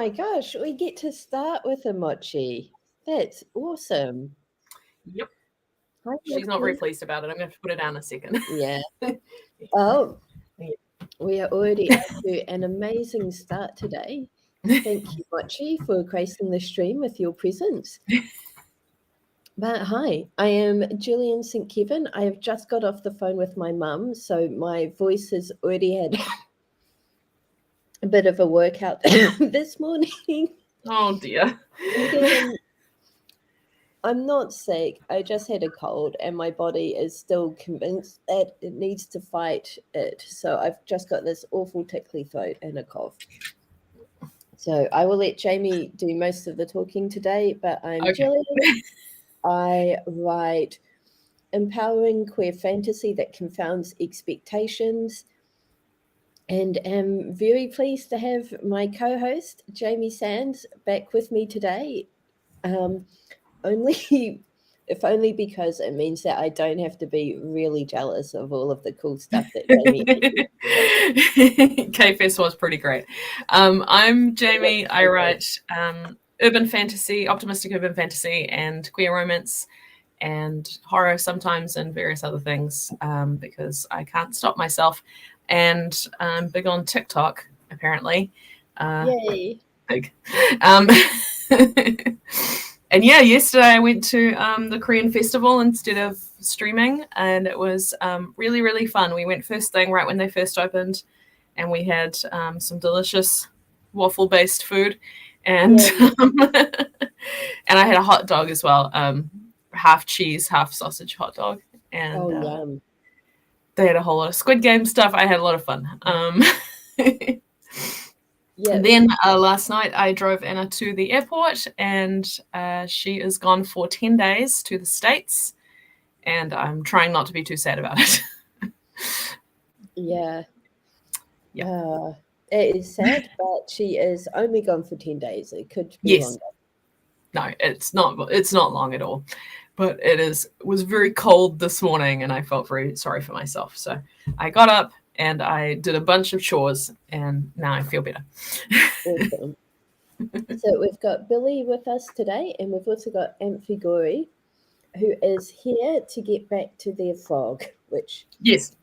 my gosh, we get to start with a mochi. That's awesome. Yep. Hi, She's not mochi. very pleased about it. I'm going to have to put it down in a second. Yeah. Oh, Yeah. we are already off to an amazing start today. Thank you, Mochi, for gracing the stream with your presence. But hi, I am Gillian St. Kevern. I have just got off the phone with my mum, so my voice has already had a bit of a workout this morning. Oh, dear. I'm not sick. I just had a cold, and my body is still convinced that it needs to fight it. So I've just got this awful tickly throat and a cough. So I will let Jamie do most of the talking today, but I'm Okay. Gillian. I write empowering queer fantasy that confounds expectations, and am very pleased to have my co-host, Jamie Sands, back with me today. If only because it means that I don't have to be really jealous of all of the cool stuff that Jamie did. K-Fest was pretty great. I'm Jamie. I write urban fantasy, optimistic urban fantasy, and queer romance, and horror sometimes, and various other things, because I can't stop myself. And I'm big on TikTok, apparently. Yay. Big. And yeah, yesterday I went to the Korean festival instead of streaming, and it was really, really fun. We went first thing right when they first opened, and we had some delicious waffle-based food, and and I had a hot dog as well, half cheese, half sausage hot dog, and they had a whole lot of Squid Game stuff. I had a lot of fun. And then last night I drove Anna to the airport, and she is gone for 10 days to the States, and I'm trying not to be too sad about it. Yeah. It is sad, but she is only gone for 10 days. It could be longer. No, it's not long at all. But it was very cold this morning, and I felt very sorry for myself. So I got up and I did a bunch of chores, and now I feel better. Awesome. So we've got Billy with us today, and we've also got Amphigori, who is here to get back to their frog, which... Yes.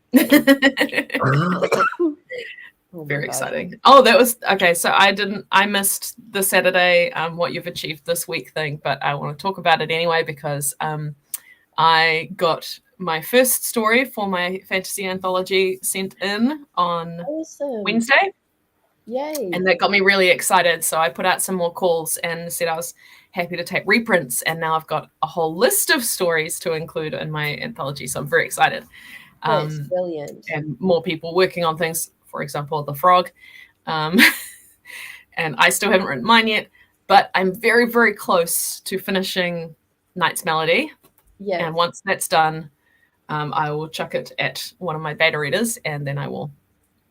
Very exciting. Oh, that was okay. So I missed the Saturday what you've achieved this week thing, but I want to talk about it anyway because I got my first story for my fantasy anthology sent in on Wednesday. Yay. And that got me really excited. So I put out some more calls and said I was happy to take reprints, and now I've got a whole list of stories to include in my anthology. So I'm very excited. That's brilliant. And more people working on things. For example, the frog. And I still haven't written mine yet, but I'm very, very close to finishing Night's Melody. Yeah. And once that's done, I will chuck it at one of my beta readers, and then I will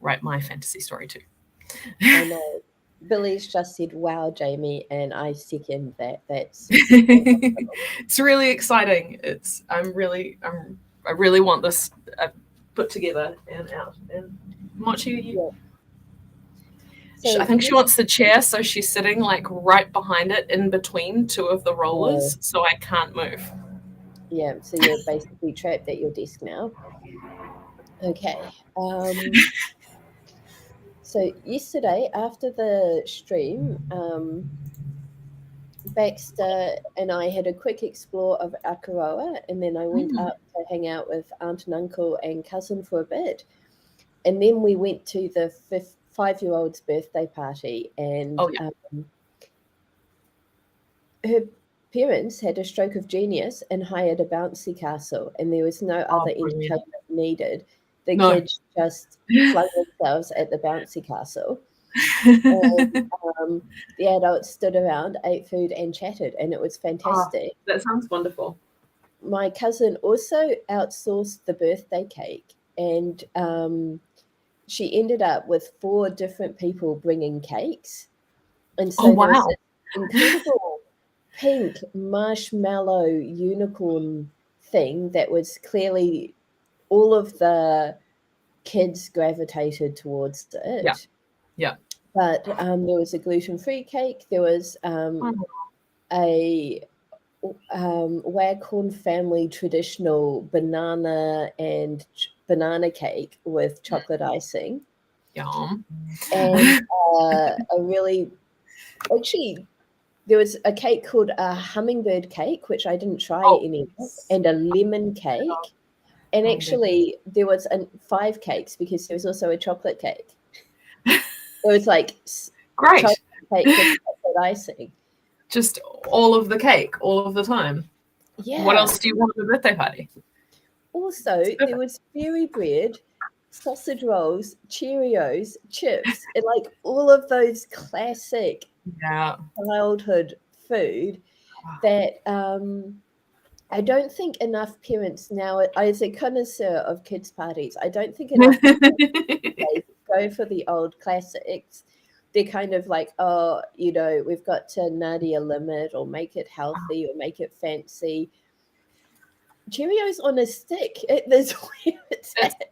write my fantasy story too. I know. Billy's just said, "Wow, Jamie," and I second that. That's it's really exciting. I really want this put together and out. And Mochi, I think she wants the chair, so she's sitting like right behind it, in between two of the rollers, so I can't move. Yeah, so you're basically trapped at your desk now. Okay. So yesterday, after the stream, Baxter and I had a quick explore of Akaroa, and then I went up to hang out with aunt and uncle and cousin for a bit. And then we went to the 5-year-old's birthday party, and her parents had a stroke of genius and hired a bouncy castle, and there was no other entertainment needed. The kids just flung themselves at the bouncy castle. And, the adults stood around, ate food, and chatted, and it was fantastic. That sounds wonderful. My cousin also outsourced the birthday cake, and she ended up with 4 different people bringing cakes. And so there was this incredible pink marshmallow unicorn thing that was clearly all of the kids gravitated towards it. Yeah. But there was a gluten-free cake. There was a Waghorn family traditional banana cake with chocolate icing. Yum. And actually, there was a cake called a hummingbird cake, which I didn't try any of, and a lemon cake. And actually, there was 5 cakes because there was also a chocolate cake. It was like great chocolate cake with chocolate icing. Just all of the cake, all of the time. Yeah. What else do you want at a birthday party? Also, there was fairy bread, sausage rolls, Cheerios, chips, and like all of those classic childhood food that I don't think enough parents now, as a connoisseur of kids' parties, I don't think enough parents go for the old classics. They're kind of like, oh, we've got to nutty a limit or make it healthy or make it fancy. Cheerios on a stick. It's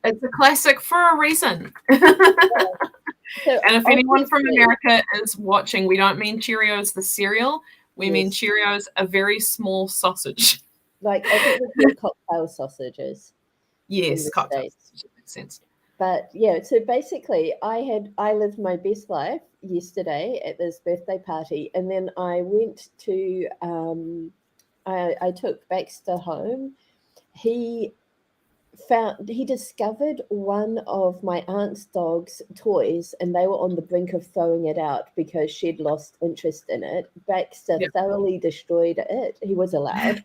a classic for a reason. So and if anyone from America is watching, we don't mean Cheerios the cereal. We mean Cheerios, a very small sausage. Like, I think we call cocktail sausages. Yes, cocktail sausages makes sense. But yeah, so basically I lived my best life yesterday at this birthday party, and then I went to I took Baxter home. He discovered one of my aunt's dog's toys, and they were on the brink of throwing it out because she'd lost interest in it. Baxter thoroughly destroyed it. He was allowed.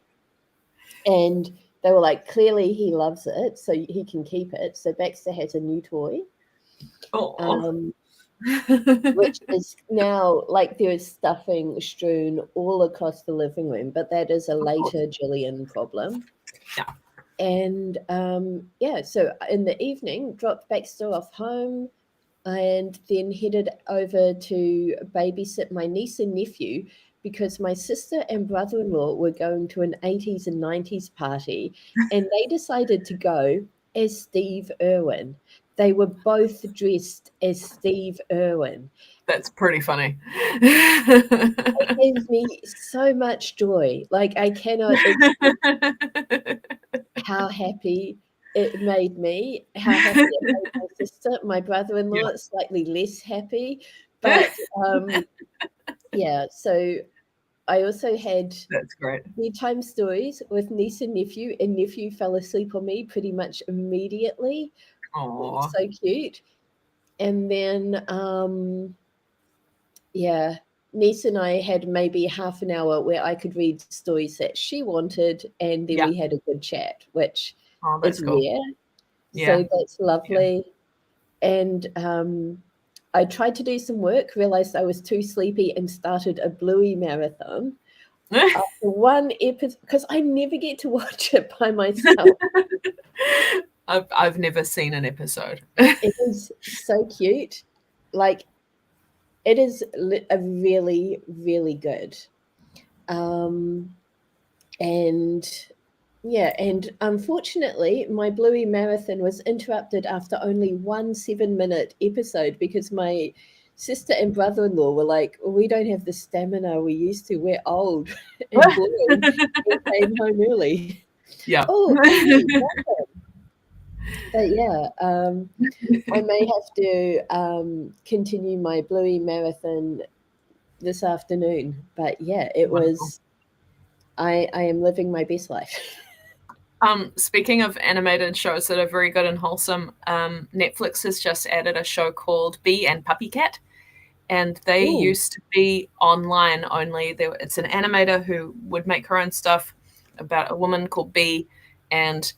And they were like, clearly he loves it, so he can keep it. So Baxter has a new toy. Which is now, like, there is stuffing strewn all across the living room, but that is a later Gillian problem. Yeah. And so in the evening, dropped Baxter off home and then headed over to babysit my niece and nephew because my sister and brother-in-law were going to an 80s and 90s party, and they decided to go as Steve Irwin. They were both dressed as Steve Irwin. That's pretty funny. It gives me so much joy. Like, I cannot explain how happy it made me, how happy it made my sister. My brother-in-law slightly less happy. But so I also had bedtime stories with niece and nephew fell asleep on me pretty much immediately. Aww. So cute. And then niece and I had maybe half an hour where I could read stories that she wanted, and then we had a good chat, which is rare. So that's lovely. And I tried to do some work, realized I was too sleepy, and started a Bluey marathon. After one episode, because I never get to watch it by myself. I've never seen an episode. It is so cute. Like, it is a really, really good. And unfortunately, my Bluey marathon was interrupted after only one 7-minute episode because my sister and brother-in-law were like, we don't have the stamina we used to. We're old and boring. We came home early. Yeah. Oh, but I may have to continue my Bluey marathon this afternoon. But it was. I am living my best life. Speaking of animated shows that are very good and wholesome, Netflix has just added a show called Bee and Puppy Cat, and they used to be online only. It's an animator who would make her own stuff about a woman called Bee and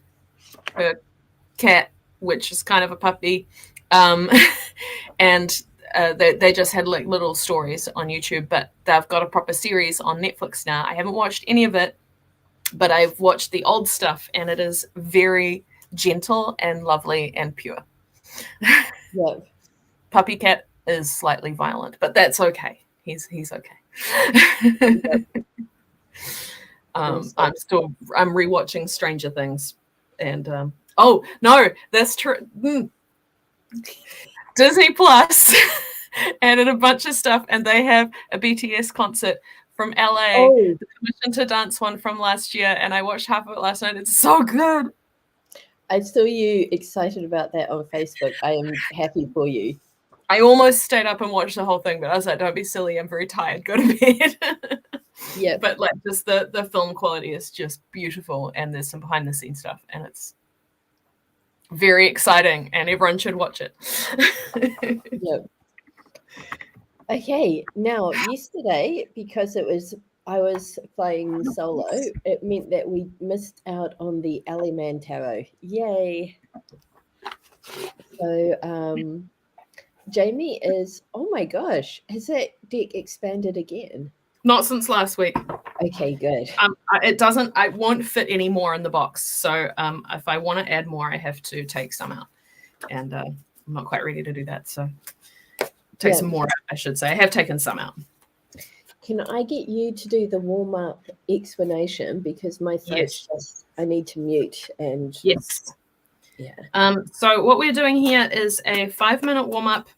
her cat, which is kind of a puppy, and they just had like little stories on YouTube, but they've got a proper series on Netflix now. I haven't watched any of it, but I've watched the old stuff, and it is very gentle and lovely and pure. Yeah. Puppy Cat is slightly violent, but that's okay. He's okay. I'm rewatching Stranger Things, and oh no, that's true. Disney Plus added a bunch of stuff, and they have a BTS concert from LA, Oh, the Permission to Dance one from last year, and I watched half of it last night. It's so good. I saw you excited about that on Facebook. I am happy for you. I almost stayed up and watched the whole thing, but I was like, don't be silly, I'm very tired, go to bed. Yeah. But like just the film quality is just beautiful, and there's some behind the scenes stuff, and it's very exciting, and everyone should watch it. Yep. Okay, now yesterday, because I was flying solo, it meant that we missed out on the Man Tarot. Yay! So Jamie is, oh my gosh, has that deck expanded again? Not since last week. Okay, good. I won't fit any more in the box. So if I want to add more, I have to take some out. And I'm not quite ready to do that. So take some more out, I should say. I have taken some out. Can I get you to do the warm-up explanation? Because my throat's just, I need to mute. And yes. Yeah. So what we're doing here is a 5-minute warm-up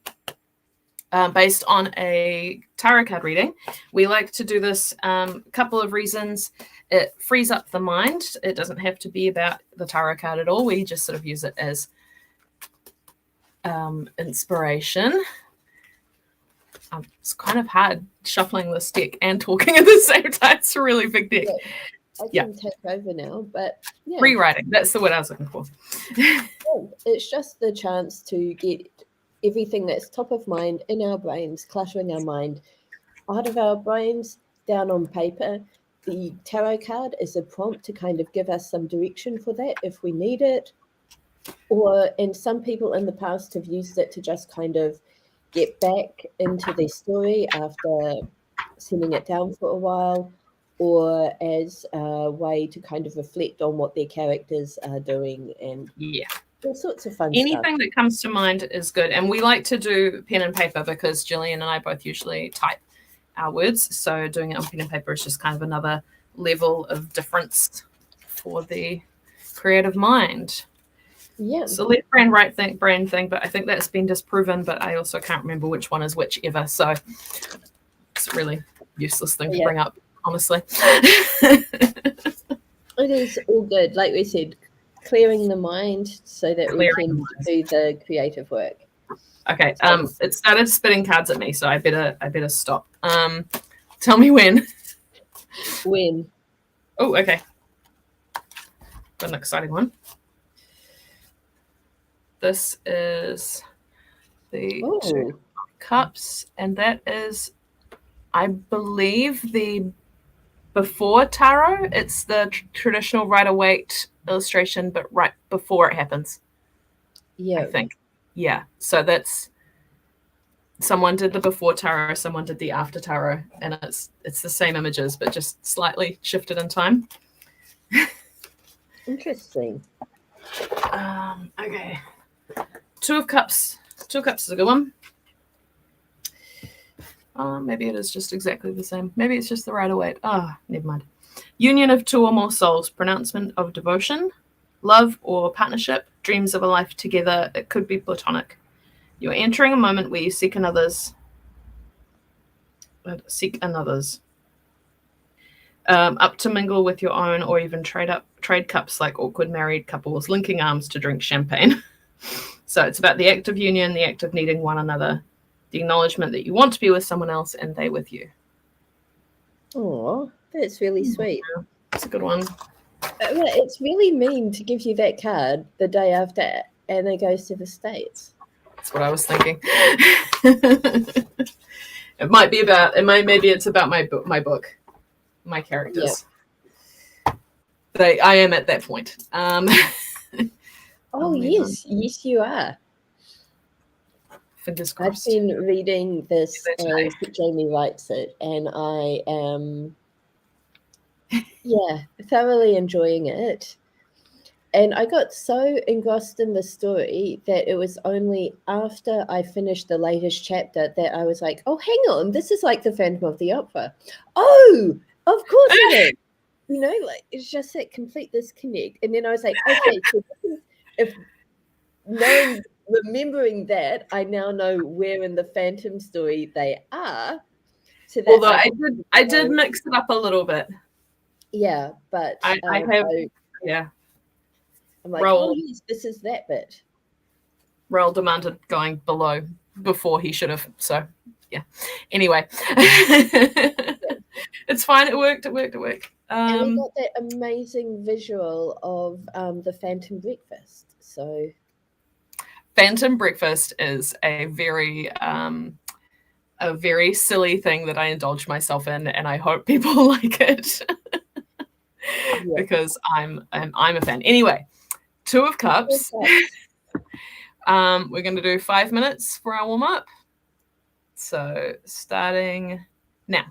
based on a tarot card reading. We like to do this a couple of reasons. It frees up the mind. It doesn't have to be about the tarot card at all. We just sort of use it as inspiration. It's kind of hard shuffling this deck and talking at the same time. It's a really big deck. I can take over now, but yeah. Rewriting, that's the word I was looking for. It's just the chance to get everything that's top of mind in our brains, cluttering our mind, out of our brains, down on paper. The tarot card is a prompt to kind of give us some direction for that if we need it. And some people in the past have used it to just kind of get back into their story after sending it down for a while, or as a way to kind of reflect on what their characters are doing, and all sorts of fun Anything stuff. that comes to mind is good. And we like to do pen and paper because Gillian and I both usually type our words. So doing it on pen and paper is just kind of another level of difference for the creative mind. Yeah. So left brain, right brain thing, but I think that's been disproven, but I also can't remember which one is which ever. So it's a really useless thing to bring up, honestly. It is all good. Like we said, clearing the mind so that we can do the creative work. Okay. It started spitting cards at me, so I better stop. Tell me when. When. Oh, okay. Got an exciting one. This is the Two of Cups, and that is, I believe, the before tarot. It's the traditional Rider-Waite illustration, but right before it happens. Yeah. I think. Yeah. So that's, someone did the before tarot, someone did the after tarot, and it's the same images, but just slightly shifted in time. Interesting. Okay. Two of Cups. Two of Cups is a good one. Maybe it is just exactly the same. Maybe it's just the Rider-Waite. Never mind. Union of two or more souls. Pronouncement of devotion. Love or partnership. Dreams of a life together. It could be platonic. You are entering a moment where you seek another's. Up to mingle with your own, or even trade cups like awkward married couples linking arms to drink champagne. So it's about the act of union, the act of needing one another, the acknowledgement that you want to be with someone else and they with you. Oh, that's really sweet. That's a good one. It's really mean to give you that card the day after and it goes to the States. That's what I was thinking. Maybe it's about my book, my characters. Yeah. I am at that point. Yes, you are. Fingers crossed. I've been reading this as Jamie writes it, and I am, thoroughly enjoying it. And I got so engrossed in the story that it was only after I finished the latest chapter that I was like, oh, hang on, this is like the Phantom of the Opera. Oh, of course it is. You know, like it's just that complete disconnect. And then I was like, okay, so if knowing remembering that, I now know where in the Phantom story they are. So that Although I did mix it up a little bit. Yeah, but I have, yeah. I'm like, oh yes, this is that bit. Raoul demanded going below before he should have. So yeah. Anyway, it's fine. It worked. And we got that amazing visual of the Phantom breakfast. So Phantom breakfast is a very silly thing that I indulge myself in, and I hope people like it because I'm a fan. Anyway, Two of Cups. We're going to do 5 minutes for our warm up. So starting now.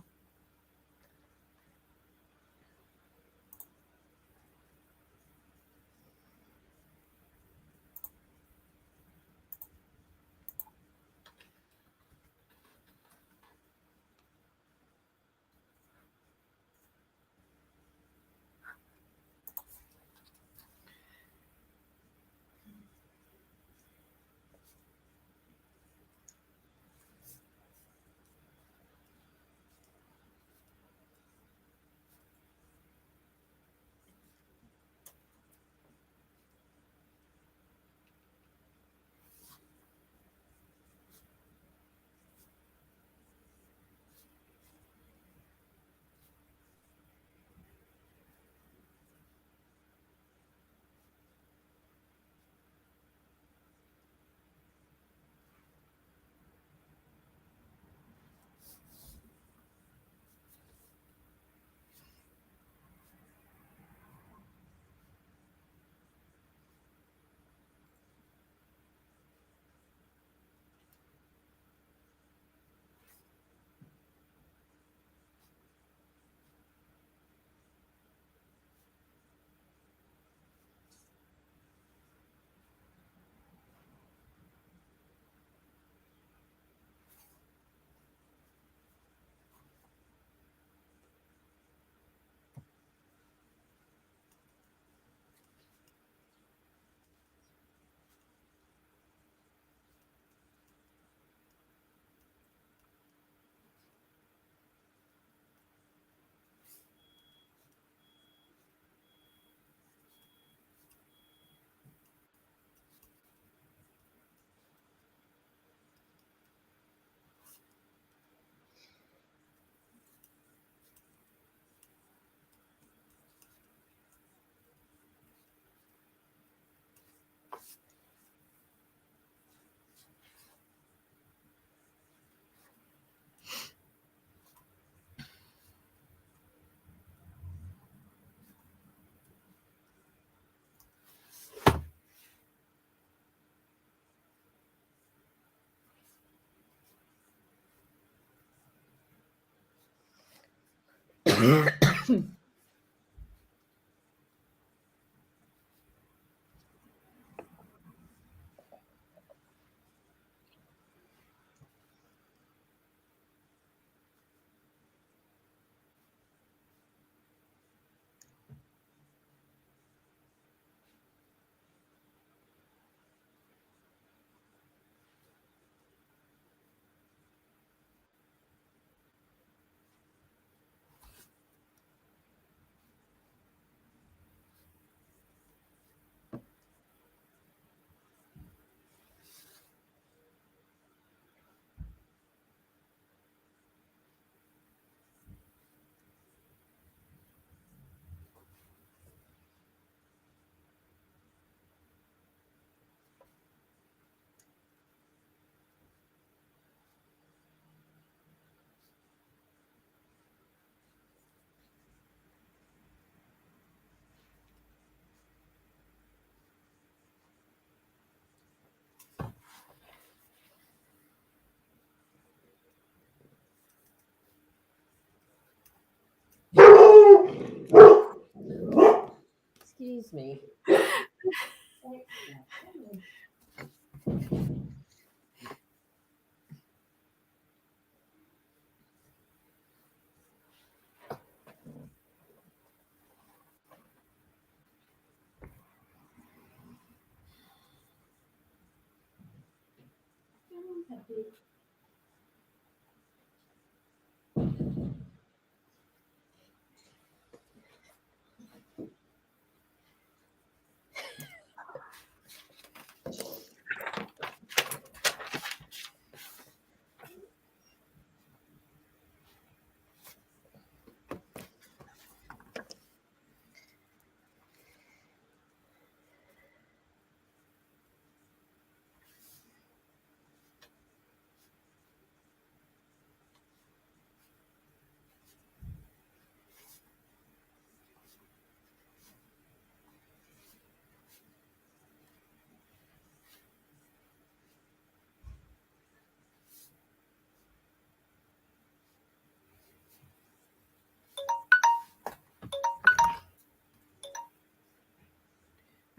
Excuse me.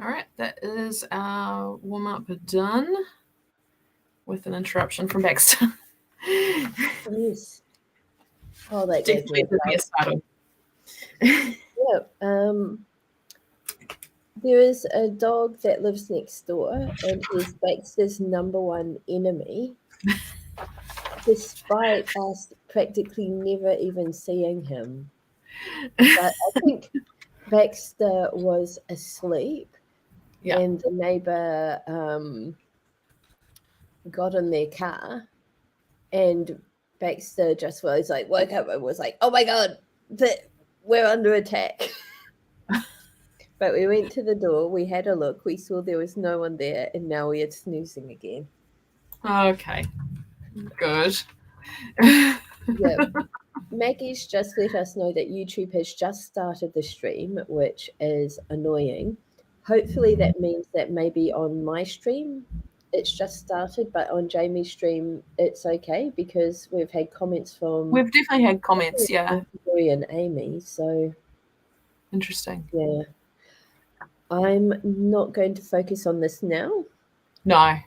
All right, that is our warm-up done with an interruption from Baxter. Yes. Oh, that gave Definitely me did be a startle. Yeah. There is a dog that lives next door, and he's Baxter's #1 enemy, despite us practically never even seeing him. But I think Baxter was asleep, Yeah. and the neighbor got in their car, and Baxter just was like, woke up and was like, "Oh my god, we're under attack." But we went to the door, we had a look, we saw there was no one there, and now we are snoozing again. Okay. Good. Yeah. Maggie's just let us know that YouTube has just started the stream, which is annoying. Hopefully that means that maybe on my stream it's just started, but on Jamie's stream it's okay because we've had comments from We've definitely had comments, yeah. Rory and Amy, so Interesting. yeah. I'm not going to focus on this now. No.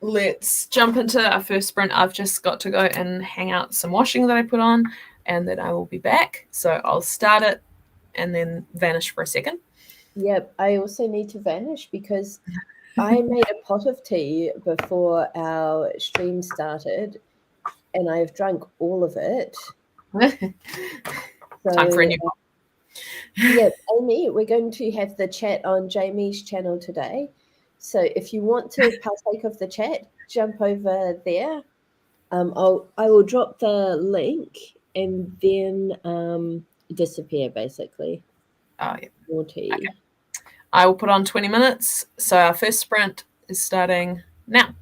Let's jump into our first sprint. I've just got to go and hang out some washing that I put on, and then I will be back. So I'll start it and then vanish for a second. Yep, I also need to vanish because I made a pot of tea before our stream started, and I've drunk all of it. So, Time for a new one. yeah, Amy, we're going to have the chat on Jamie's channel today. So if you want to partake of the chat, jump over there. I will drop the link and then disappear basically. Oh, yeah. More tea. Okay. I will put on 20 minutes. So our first sprint is starting now.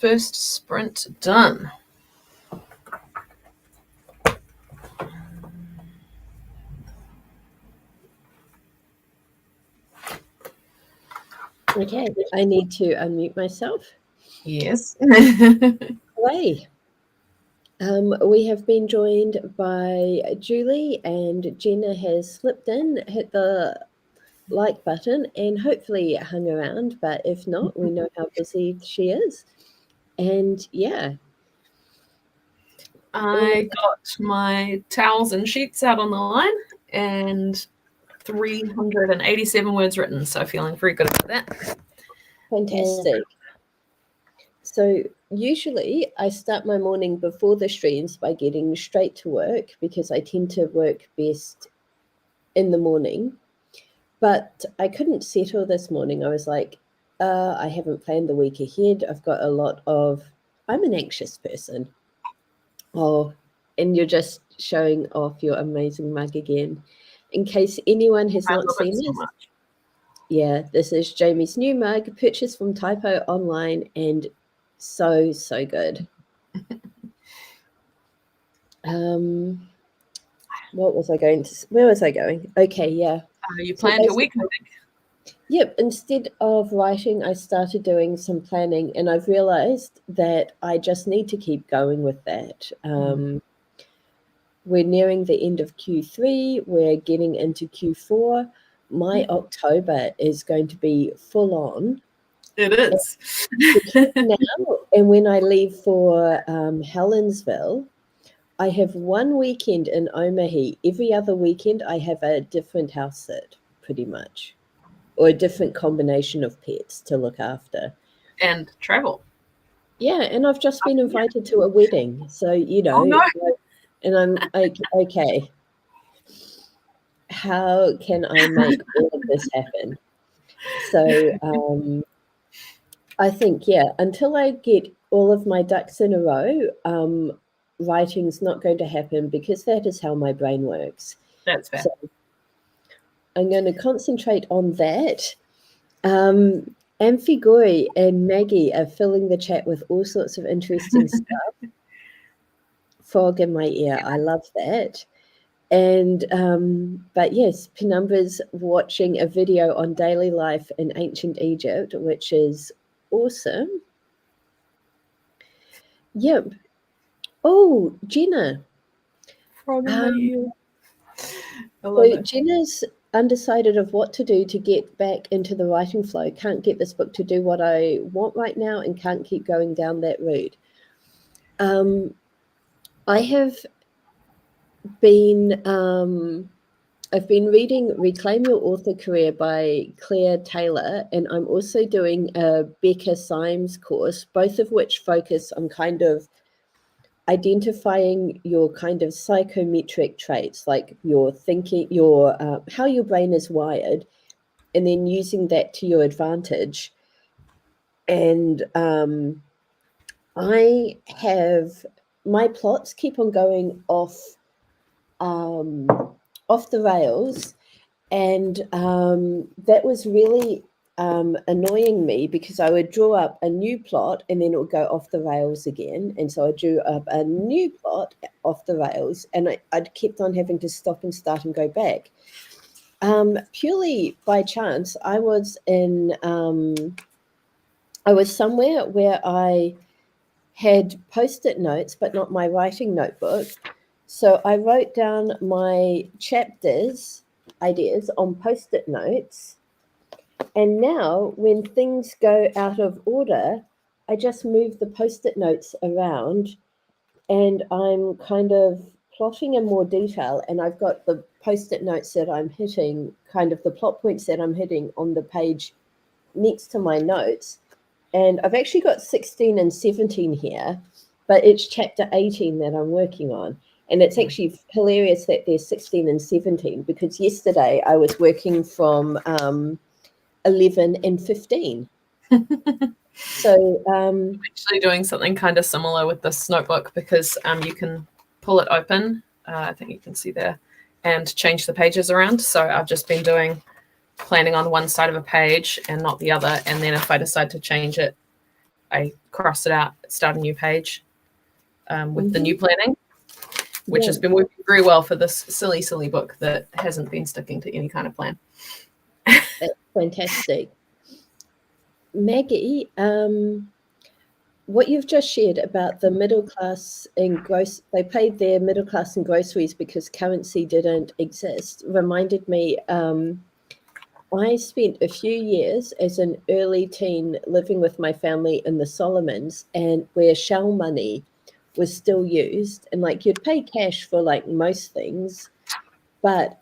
first sprint done. Okay, I need to unmute myself. Yes. Hooray. We have been joined by Julie, and Jenna has slipped in, hit the like button, and hopefully hung around. But if not, we know how busy she is. And yeah. I got my towels and sheets out on the line, and 387 words written, so feeling very good about that. Fantastic. So usually I start my morning before the streams by getting straight to work because I tend to work best in the morning. But I couldn't settle this morning. I was like, I haven't planned the week ahead. I've got a lot of, I'm an anxious person. Oh, and you're just showing off your amazing mug again. In case anyone has not seen this, yeah, this is Jamie's new mug, purchased from Typo online, and so good. What was I going to? Where was I going? Okay, yeah. You planned your week, I think. Yep. Instead of writing, I started doing some planning, and I've realized that I just need to keep going with that. We're nearing the end of Q3. We're getting into Q4. My October is going to be full on. It is. Now, and when I leave for Helensville, I have one weekend in Omahi. Every other weekend, I have a different house sit, pretty much, or a different combination of pets to look after. And travel. Yeah, and I've just been invited to a wedding, so, you know, and I'm like, okay, how can I make all of this happen? So I think, yeah, until I get all of my ducks in a row, writing's not going to happen because that is how my brain works. That's fair. So I'm going to concentrate on that. Amphigori and Maggie are filling the chat with all sorts of interesting stuff. Frog in my ear, I love that. And but yes, Penumbra's watching a video on daily life in ancient Egypt, which is awesome. Yep. Oh, Jenna. Frog in my ear. So Jenna's undecided of what to do to get back into the writing flow. Can't get this book to do what I want right now and can't keep going down that route. I have been I've been reading Reclaim Your Author Career by Claire Taylor, and I'm also doing a Becca Symes course, both of which focus on kind of identifying your kind of psychometric traits, like your thinking, your how your brain is wired, and then using that to your advantage. And I have my plots keep on going off the rails, and that was really annoying me because I would draw up a new plot and then it would go off the rails again. And so I drew up a new plot off the rails, and I'd kept on having to stop and start and go back. Purely by chance, I was somewhere where I had post-it notes, but not my writing notebook. So I wrote down my chapters ideas on post-it notes, and now when things go out of order, I just move the post-it notes around, and I'm kind of plotting in more detail, and I've got the post-it notes that I'm hitting, kind of the plot points that I'm hitting on the page next to my notes. And I've actually got 16 and 17 here, but it's chapter 18 that I'm working on. And it's actually hilarious that there's 16 and 17, because yesterday I was working from 11 and 15. So I'm actually doing something kind of similar with this notebook, because you can pull it open. I think you can see there, and change the pages around. So I've just been planning on one side of a page and not the other. And then if I decide to change it, I crossed it out, start a new page with the new planning, which has been working very well for this silly book that hasn't been sticking to any kind of plan. That's fantastic. Maggie, what you've just shared about the middle class they paid their middle class in groceries because currency didn't exist, reminded me, I spent a few years as an early teen living with my family in the Solomons, and where shell money was still used, and like you'd pay cash for like most things, but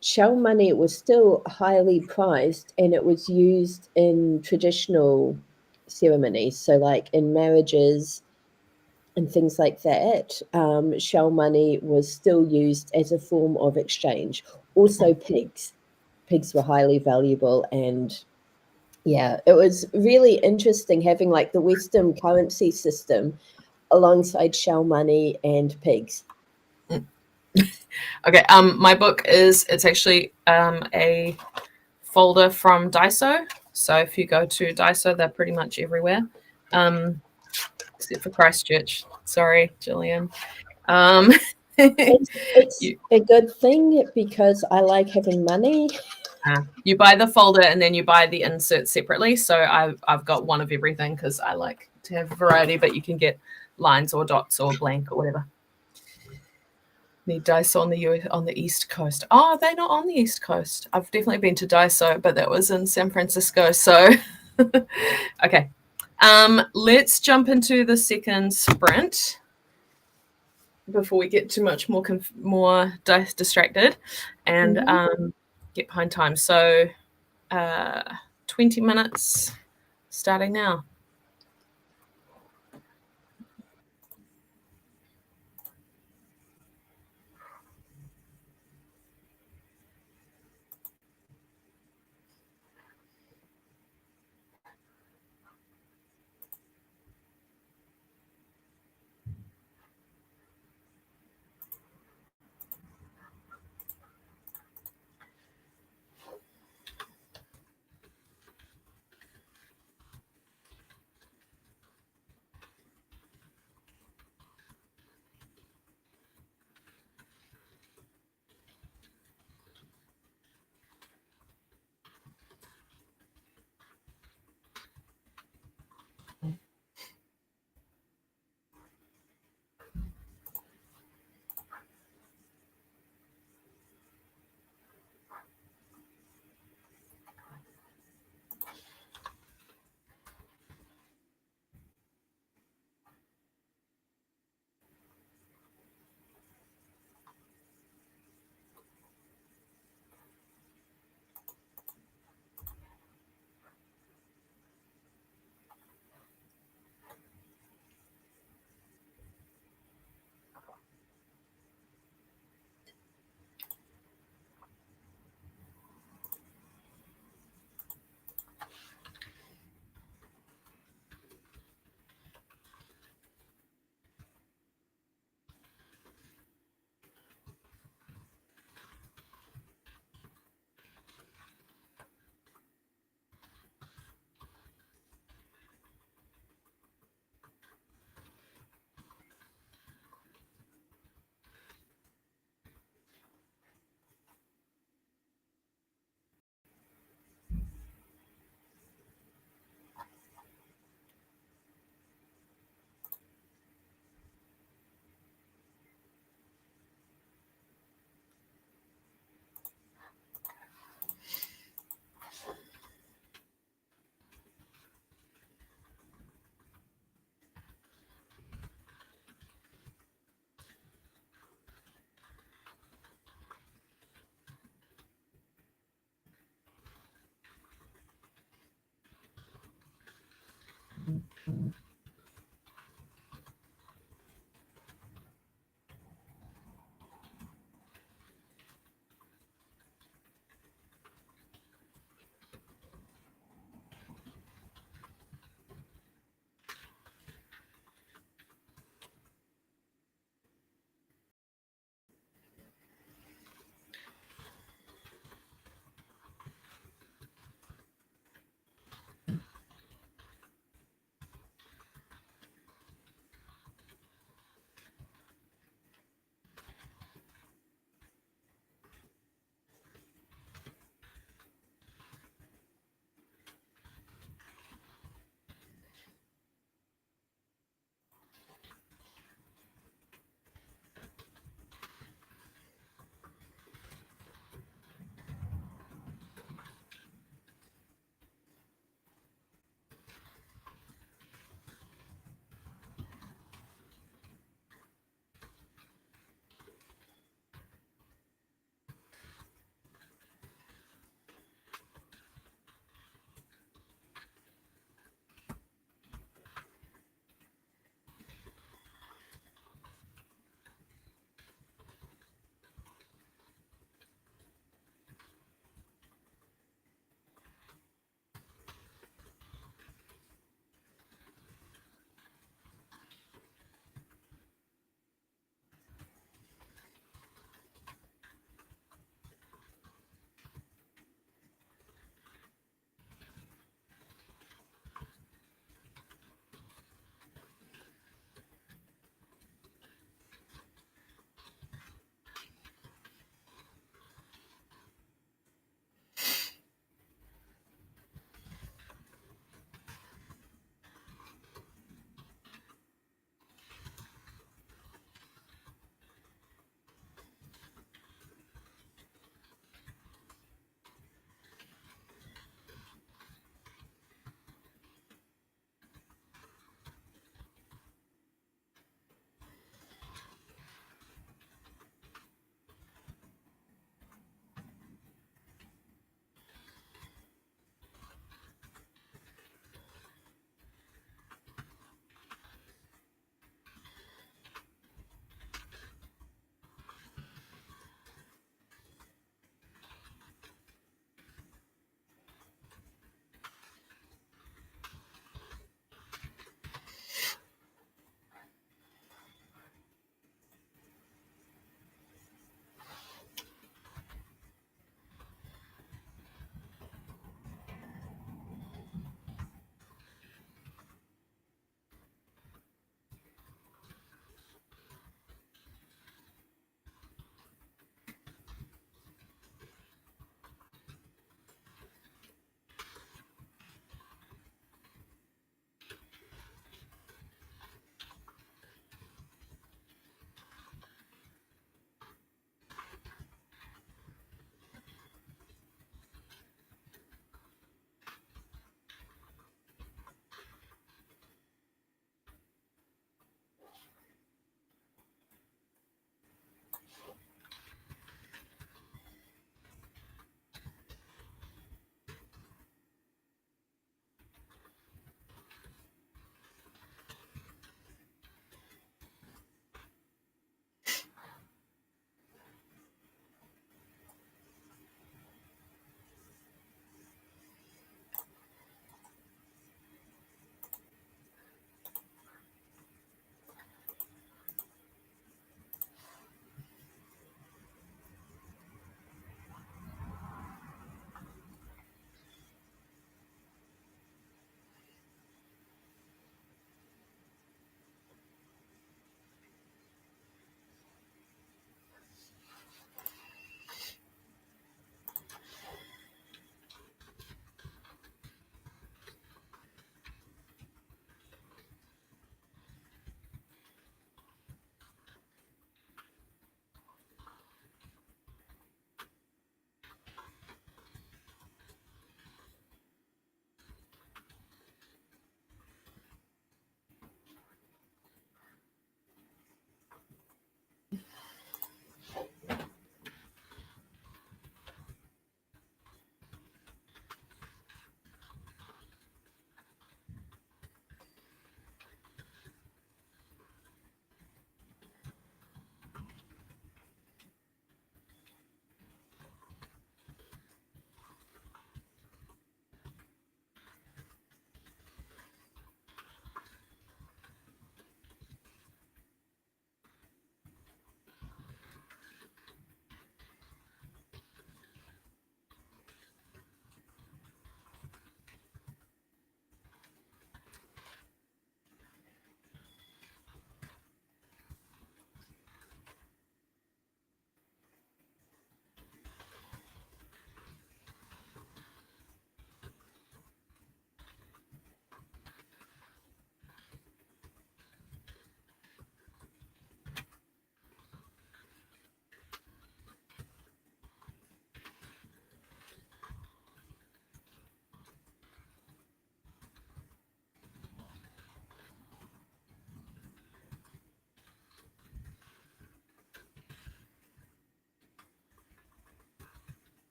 shell money was still highly prized, and it was used in traditional ceremonies. So like in marriages and things like that, shell money was still used as a form of exchange. Also pigs were highly valuable, and yeah, it was really interesting having like the Western currency system alongside shell money and pigs. Okay, my book it's actually a folder from Daiso. So if you go to Daiso, they're pretty much everywhere, except for Christchurch. Sorry, Gillian. It's a good thing because I like having money. You buy the folder and then you buy the insert separately. So I've got one of everything because I like to have variety, but you can get lines or dots or blank or whatever. Need Daiso on the East Coast. Oh, they're not on the East Coast. I've definitely been to Daiso, but that was in San Francisco. So, okay. Let's jump into the second sprint before we get too much more distracted and get behind time. So, 20 minutes starting now.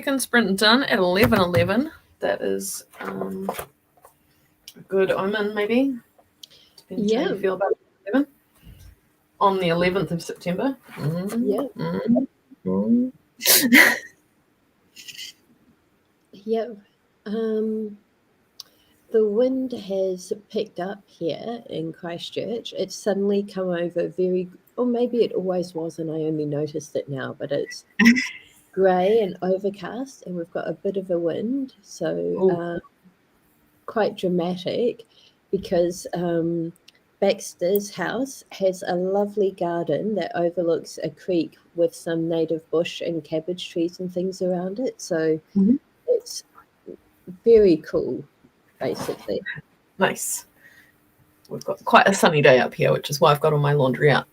second sprint done at 11:11. That is a good omen, maybe. Depends how you feel about 11. On the 11th of September. Yeah. Yeah. The wind has picked up here in Christchurch. It's suddenly come over or maybe it always was and I only noticed it now, but it's grey and overcast and we've got a bit of a wind. So quite dramatic because Baxter's house has a lovely garden that overlooks a creek with some native bush and cabbage trees and things around it. So it's very cool, basically. Nice. We've got quite a sunny day up here, which is why I've got all my laundry out.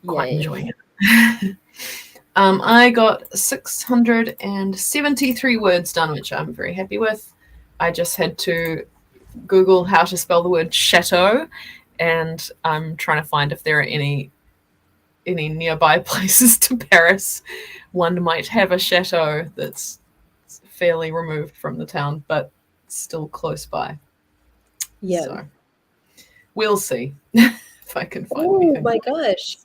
Quite enjoying it. I got 673 words done, which I'm very happy with. I just had to Google how to spell the word chateau, and I'm trying to find if there are any nearby places to Paris. One might have a chateau that's fairly removed from the town, but still close by. Yeah. So we'll see if I can find anything. Oh my gosh.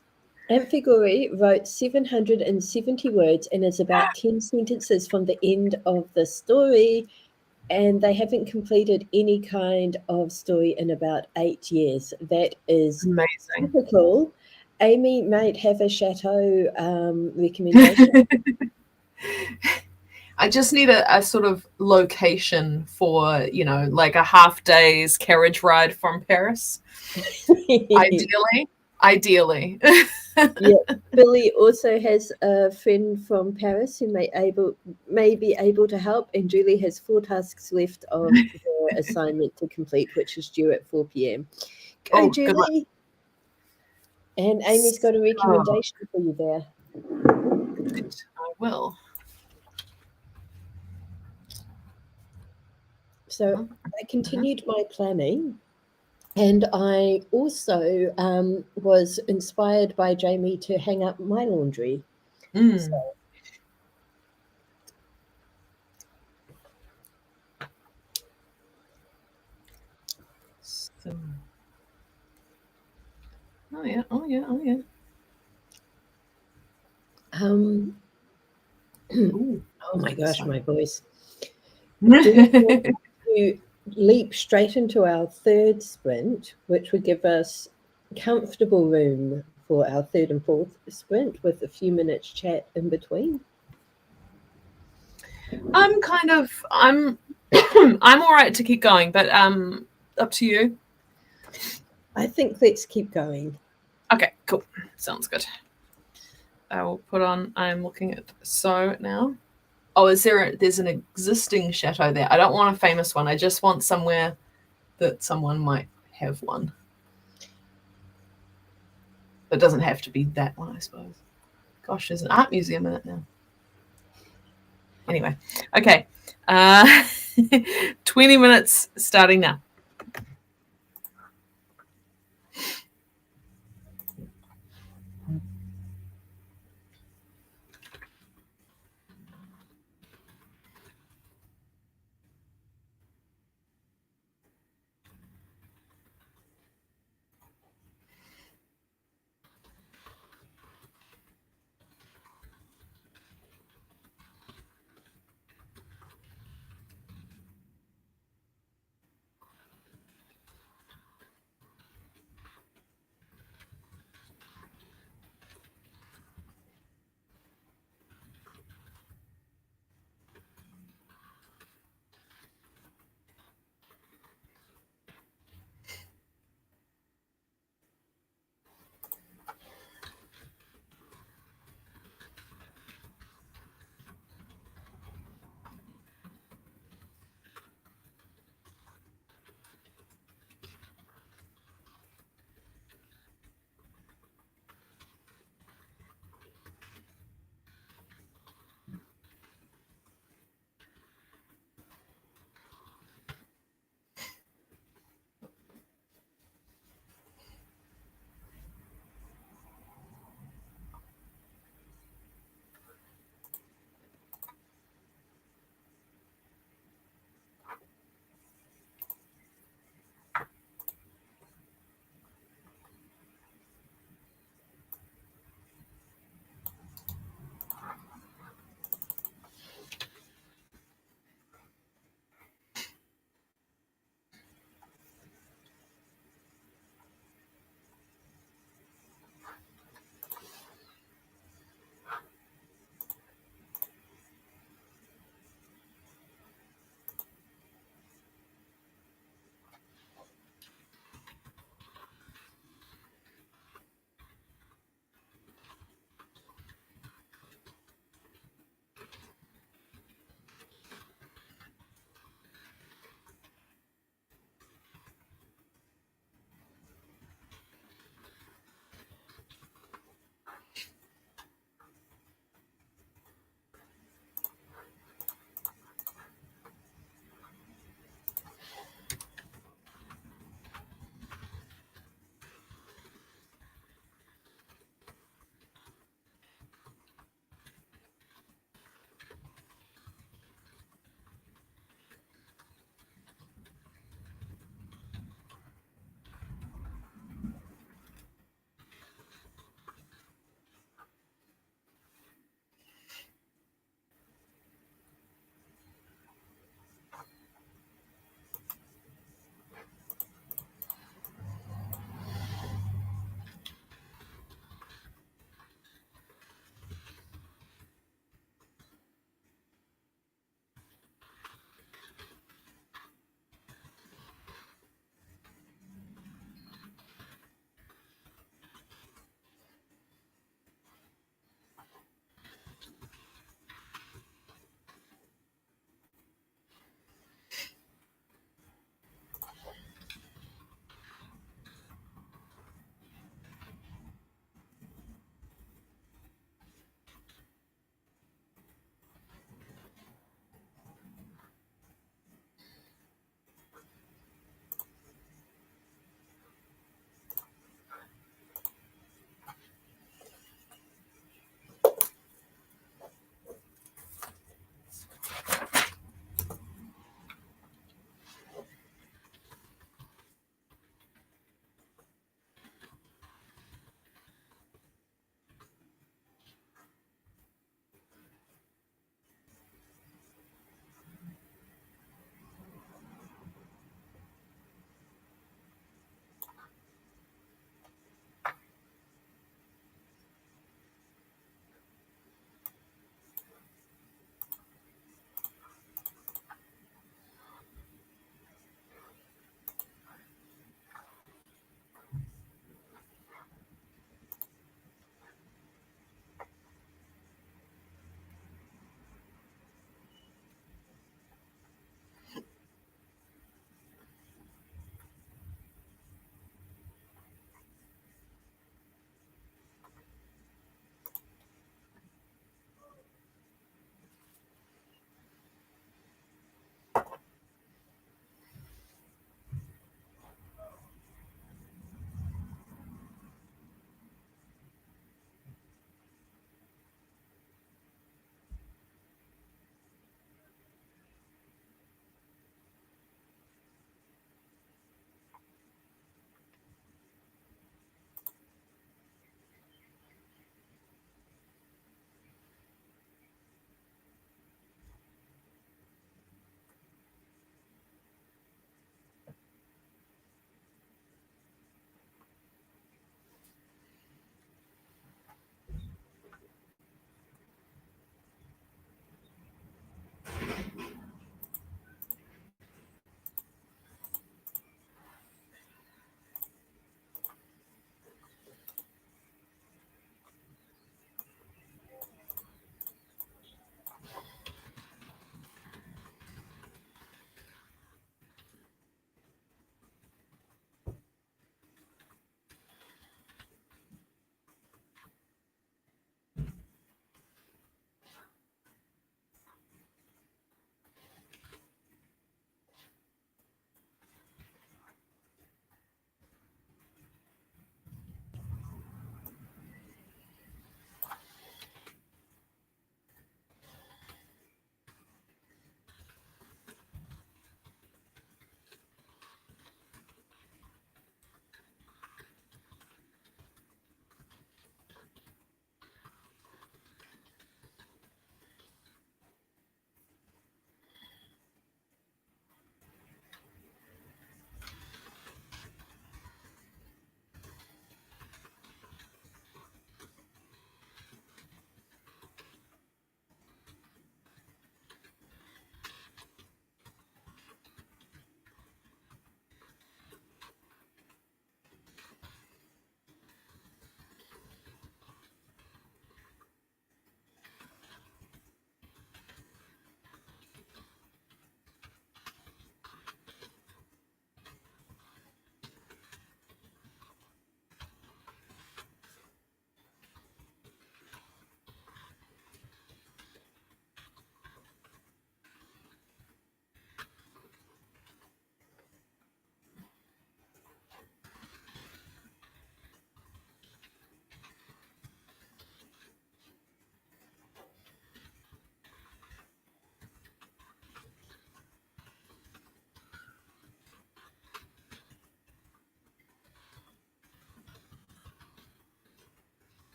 Amphigori wrote 770 words and is about 10 sentences from the end of the story, and they haven't completed any kind of story in about 8 years. That is amazing. Typical. Amy might have a chateau recommendation. I just need a sort of location for, like a half day's carriage ride from Paris. Ideally. Yeah. Billy also has a friend from Paris who may be able to help, and Julie has 4 tasks left of her assignment to complete, which is due at 4 p.m. Go, Julie! And Amy's got a recommendation for you there. I will. So I continued my planning, and I also was inspired by Jamie to hang up my laundry. So. Oh yeah. Oh my gosh, my voice. Do you leap straight into our third sprint, which would give us comfortable room for our third and fourth sprint with a few minutes chat in between? I'm all right to keep going, but up to you. I think let's keep going. Okay, cool. Sounds good. I will put on, I'm looking at now. Oh, there's an existing chateau there. I don't want a famous one. I just want somewhere that someone might have one. It doesn't have to be that one, I suppose. Gosh, there's an art museum in it now. Anyway, okay. 20 minutes starting now.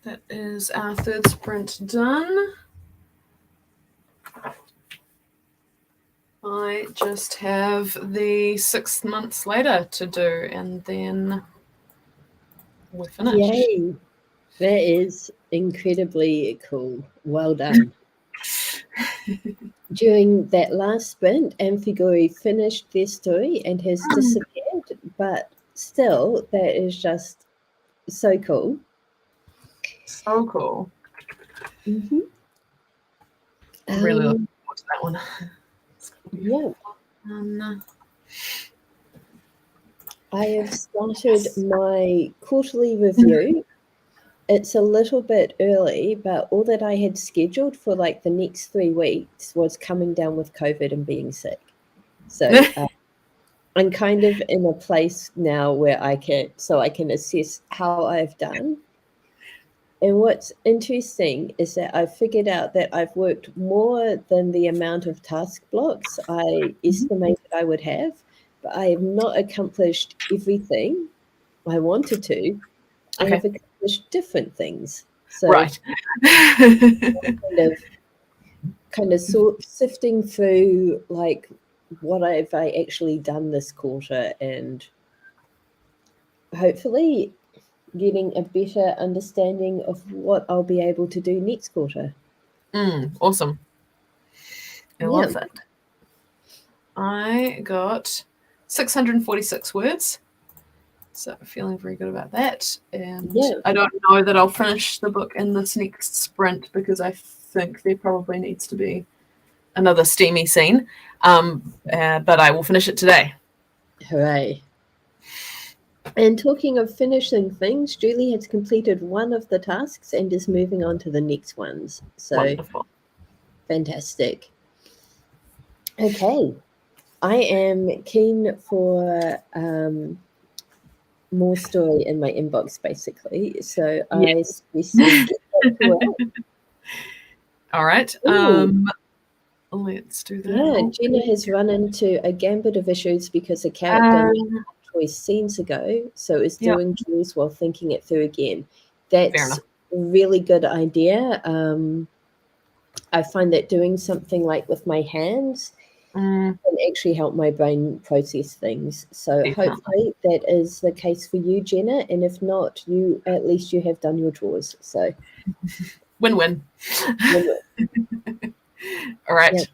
That is our third sprint done. I just have the 6 months later to do, and then we're finished. Yay! That is incredibly cool. Well done. During that last sprint, Amphigori finished their story and has disappeared, but still, that is just so cool. So cool. Mm-hmm. Really looking forward to that one. Yeah. I have started my quarterly review. It's a little bit early, but all that I had scheduled for like the next 3 weeks was coming down with COVID and being sick. So I'm kind of in a place now where I can assess how I've done. And what's interesting is that I've figured out that I've worked more than the amount of task blocks I estimated I would have, but I have not accomplished everything I wanted to. I have accomplished different things. So right. kind of sifting through like what have I actually done this quarter, and hopefully getting a better understanding of what I'll be able to do next quarter. Awesome. I love that. I got 646 words, so feeling very good about that. And I don't know that I'll finish the book in this next sprint because I think there probably needs to be another steamy scene, but I will finish it today. Hooray. And talking of finishing things, Julie has completed one of the tasks and is moving on to the next ones. So wonderful. Fantastic. Okay. I am keen for more story in my inbox, basically. So I suggest get back to it. All right. Let's do that. Yeah, Gina has run into a gambit of issues because a character made a choice scenes ago, so is doing drawings while thinking it through again. That's a really good idea. I find that doing something like with my hands can actually help my brain process things. So hopefully that is the case for you, Jenna. And if not, at least you have done your drawers. So win-win. All right.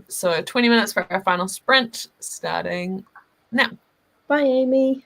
So 20 minutes for our final sprint, starting now. Bye, Amy.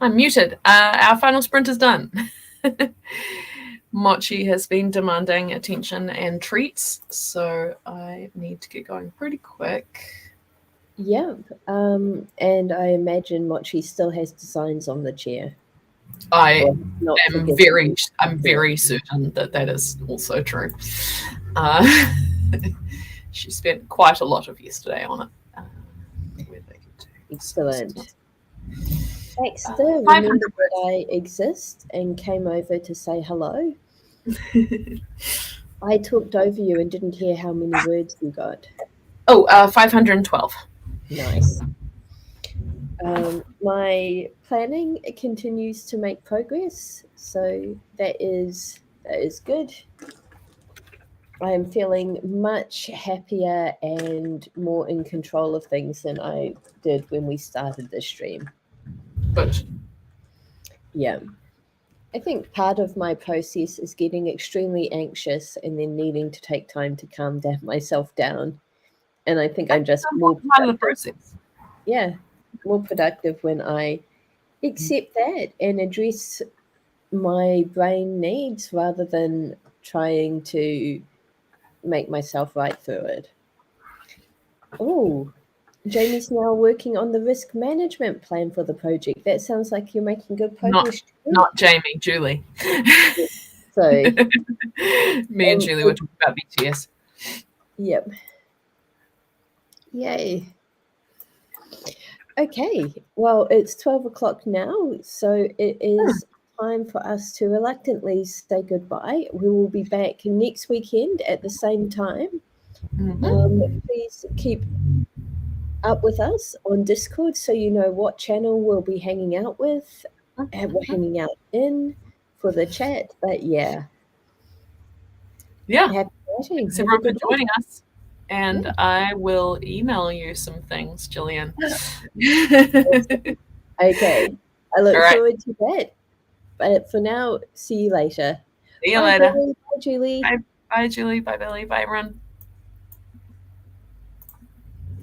I'm muted. Our final sprint is done. Mochi has been demanding attention and treats, so I need to get going pretty quick. Yep. And I imagine Mochi still has designs on the chair. I'm very certain that is also true. She spent quite a lot of yesterday on it. Excellent. Baxter remembered that I exist and came over to say hello. I talked over you and didn't hear how many words you got. 512. Nice. My planning continues to make progress, so that is good. I am feeling much happier and more in control of things than I did when we started this stream. Good. Yeah. I think part of my process is getting extremely anxious and then needing to take time to calm myself down. And I think I'm just more part of the process. Yeah, more productive when I accept that and address my brain needs rather than trying to make myself right through it. Oh, Jamie's now working on the risk management plan for the project. That sounds like you're making good progress. Not Jamie, Julie. Sorry. Me and Julie were talking about BTS. Yep. Yay. Okay, well, it's 12 o'clock now, so it is time for us to reluctantly say goodbye. We will be back next weekend at the same time. Please keep up with us on Discord so you know what channel we'll be hanging out with and we're hanging out in for the chat. But yeah. Happy thanks everyone for joining us. And I will email you some things, Gillian. Okay. I look forward to that. But for now, see you later. See you later. Billy. Bye, Julie. Bye, Julie. Bye, Billy. Bye, everyone.